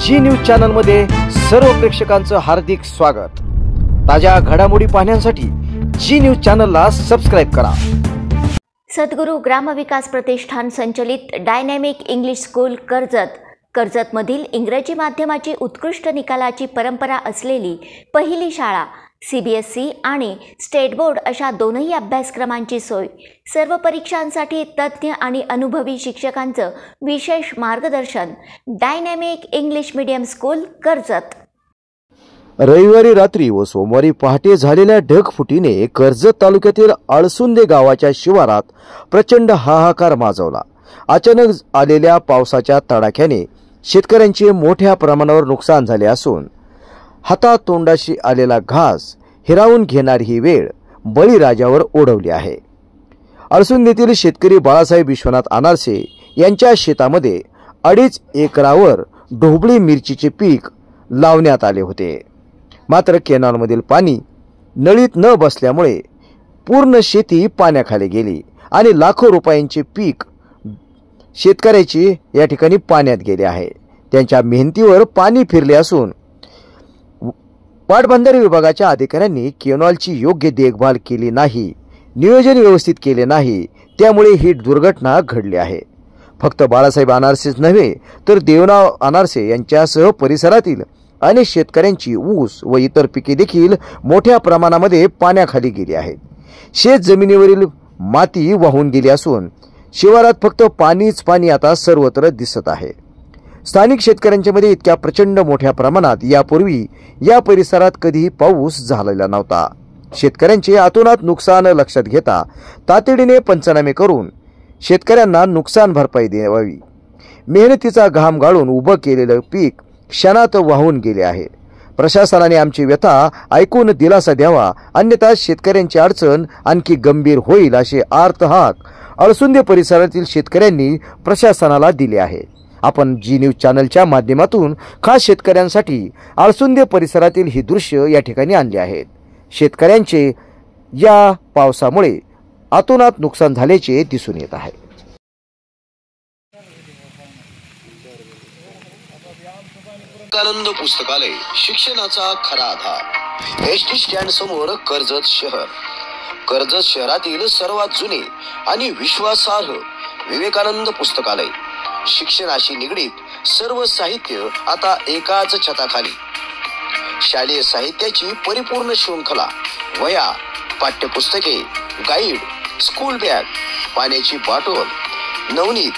जी news channel मध्ये सर्व प्रेक्षकांचं हार्दिक स्वागत। ताज्या घडामोडी पाहण्यासाठी जी न्यूज चॅनलला सबस्क्राइब करा। सद्गुरू ग्रामविकास प्रतिष्ठान संचलित डायनॅमिक इंग्लिश स्कूल कर्जतमधील इंग्रजी माध्यमाची उत्कृष्ट निकालाची परंपरा असलेली पहिली शाळा CBSE आणि स्टेट बोर्ड अशा दोनही अभ्यासक्रमांची सोय, सर्व परीक्षांसाठी तज्ञ आणि अनुभवी शिक्षकांचं विशेष मार्गदर्शन। Dynamic English medium school Karjat. रविवारी रात्री व सोमवारी पहाटे झालेल्या ढगफुटीने कर्जत तालुक्यातील आळसुंदे गावाच्या शिवारात प्रचंड हाहाकार माजवला। अचानक आलेल्या पावसाच्या तडाख्याने शेतकऱ्यांचे मोठ्या प्रमाणावर नुकसान झाले असून हातातोंडाशी आलेला घास हिरावून घेणारी ही वेळ बळीराजावर ओढवली आहे। आळसुंदेतील शेतकरी बाळासाहेब विश्वनाथ अनारसे यांच्या शेतामध्ये 2.5 एकरावर ढोबळी मिरचीचे पीक लावण्यात आले होते। मात्र कॅनॉलमधील पाणी नळीत न बसल्यामुळे पूर्ण शेती पाण्याखाली गेली आणि लाखो रुपयांचे पीक शेतकऱ्याचे या ठिकाणी पाण्यात गेले आहे। त्यांच्या मेहनतीवर पाणी फिरले असून पाटबंधारे विभागाच्या अधिकाऱ्यांनी कॅनॉलची योग्य देखभाल केली नाही, नियोजन व्यवस्थित केले नाही, त्यामुळे ही दुर्घटना घडली आहे। फक्त बाळासाहेब अनारसेच नव्हे तर देवनाव अनारसे यांच्यासह परिसरातील अनेक शेतकऱ्यांची ऊस व इतर पिके देखील मोठ्या प्रमाणामध्ये पाण्याखाली गेली आहेत। शेत जमिनीवरील माती वाहून गेली असून शिवारात फक्त पाणीच पाणी आता सर्वत्र दिसत आहे। स्थानिक शेतकऱ्यांच्या मध्ये इतक्या प्रचंड मोठ्या प्रमाणात यापूर्वी या परिसरात कधीही पाऊस झालेला नव्हता। शेतकऱ्यांचे अतोनात नुकसान लक्षात घेता तातडीने पंचनामे करून शेतकऱ्यांना नुकसान भरपाई द्यावी। मेहनतीचा घाम गाळून उभं केलेलं पीक क्षणात वाहून गेले आहे। प्रशासनाने आमची व्यथा ऐकून दिलासा द्यावा, अन्यथा शेतकऱ्यांची अडचण आणखी गंभीर होईल असे आर्तहाक आळसुंदे परिसरातील शेतकऱ्यांनी प्रशासनाला दिले आहे। आपण जी न्यूज चॅनलच्या माध्यमातून खास शेतकऱ्यांसाठी आळसुंदे परिसरातील ही दृश्य या ठिकाणी आणली आहेत। शेतकऱ्यांचे या पावसामुळे अतोनात नुकसान झाल्याचे दिसून येत आहे। आनंद पुस्तकालय शिक्षणाचा खरा आधार। एसटी स्टँड समोर कर्जत शहर। कर्जत शहरातील सर्वात जुने आणि विश्वासार्ह विवेकानंद पुस्तकालय। शिक्षणाशी निगडीत सर्व साहित्य आता एकाच छताखाली। शालेय साहित्याची परिपूर्ण शृंखला, वह्या, पाठ्यपुस्तके, गाईड, स्कूल बॅग, पाण्याची बॉटल, नवनीत,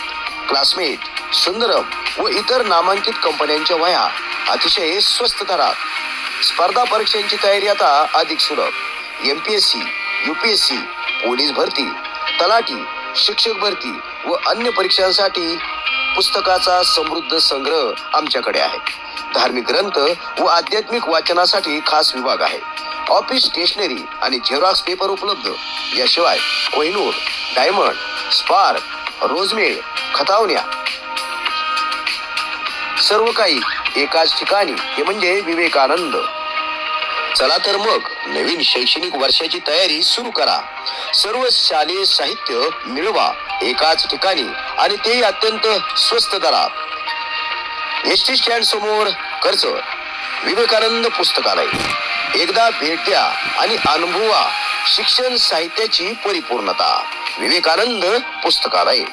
क्लासमेट, सुंदरम व इतर नामांकित कंपन्यांच्या वह्या अतिशय स्वस्त दरात। स्पर्धा परीक्षांची तयारी आता अधिक सुलभ। MPSC, UPSC, पोलीस भरती, तलाठी, शिक्षक भरती व अन्य परीक्षांसाठी पुस्तकाचा समृद्ध संग्रह आमच्याकडे आहे। धार्मिक ग्रंथ व आध्यात्मिक वाचनासाठी खास विभाग आहे। ऑफिस स्टेशनरी आणि झेरॉक्स पेपर उपलब्ध। याशिवाय कोहिनूर, डायमंड, स्पार्क, रोजमेळ, खतावण्या सर्व काही एकाच ठिकाणी, ते म्हणजे विवेकानंद। चला तर मग नवीन शैक्षणिक वर्षाची तयारी सुरू करा। सर्व शालेय साहित्य मिळवा एकाच ठिकाणी आणि ते अत्यंत स्वस्त दरात। एसटी स्टँड समोर कर्जत विवेकानंद पुस्तकालय। एकदा भेट द्या आणि अनुभवा शिक्षण साहित्याची परिपूर्णता। विवेकानंद पुस्तकालय।